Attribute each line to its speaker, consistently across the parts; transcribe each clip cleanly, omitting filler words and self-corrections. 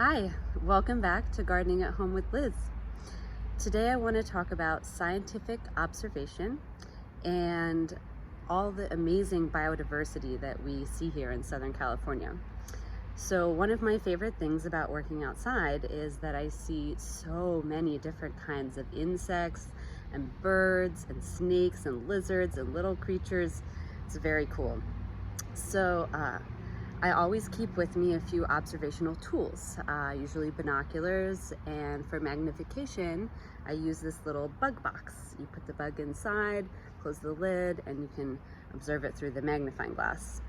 Speaker 1: Hi, welcome back to Gardening at Home with Liz. Today I want to talk about scientific observation and all the amazing biodiversity that we see here in Southern California. So one of my favorite things about working outside is that I see so many different kinds of insects and birds and snakes and lizards and little creatures. It's very cool. So I always keep with me a few observational tools, usually binoculars, and for magnification, I use this little bug box. You put the bug inside, close the lid, and you can observe it through the magnifying glass.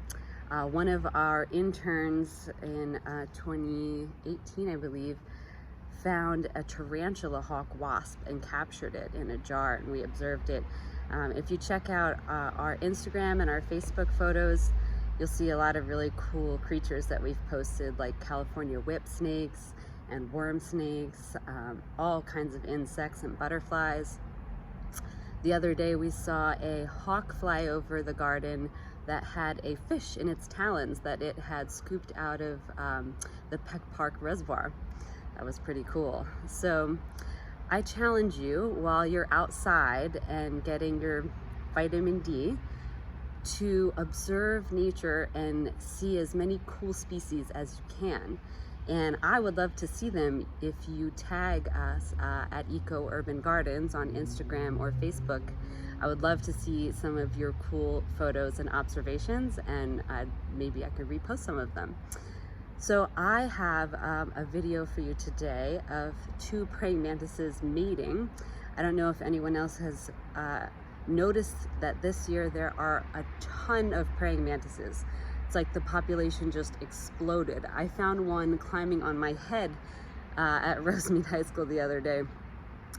Speaker 1: One of our interns in 2018, I believe, found a tarantula hawk wasp and captured it in a jar, and we observed it. If you check out our Instagram and our Facebook photos, you'll see a lot of really cool creatures that we've posted, like California whip snakes and worm snakes, all kinds of insects and butterflies. The other day we saw a hawk fly over the garden that had a fish in its talons that it had scooped out of the Peck Park Reservoir. That was pretty cool. So I challenge you, while you're outside and getting your vitamin D, to observe nature and see as many cool species as you can. And I would love to see them if you tag us at Eco Urban Gardens on Instagram or Facebook. I would love to see some of your cool photos and observations, and maybe I could repost some of them. So I have a video for you today of two praying mantises mating. I don't know if anyone else has noticed that this year there are a ton of praying mantises. It's like the population just exploded. I found one climbing on my head at Rosemead High School the other day,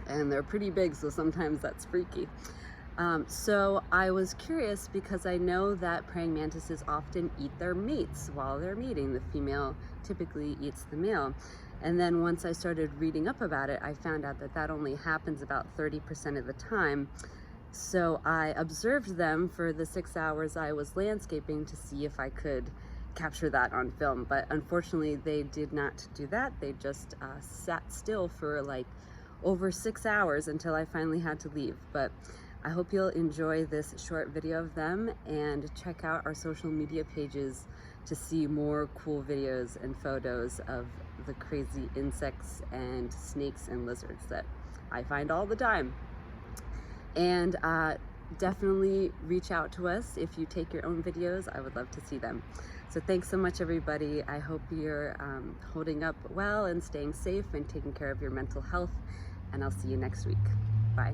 Speaker 1: and they're pretty big, so sometimes that's freaky. So I was curious because I know that praying mantises often eat their mates while they're mating. The female typically eats the male. And then once I started reading up about it, I found out that that only happens about 30% of the time. So I observed them for the 6 hours I was landscaping to see if I could capture that on film. But unfortunately, they did not do that. They just sat still for like over 6 hours until I finally had to leave. But I hope you'll enjoy this short video of them, and check out our social media pages to see more cool videos and photos of the crazy insects and snakes and lizards that I find all the time. And definitely reach out to us if you take your own videos. I would love to see them. So thanks so much, everybody. I hope you're holding up well and staying safe and taking care of your mental health. And I'll see you next week. Bye.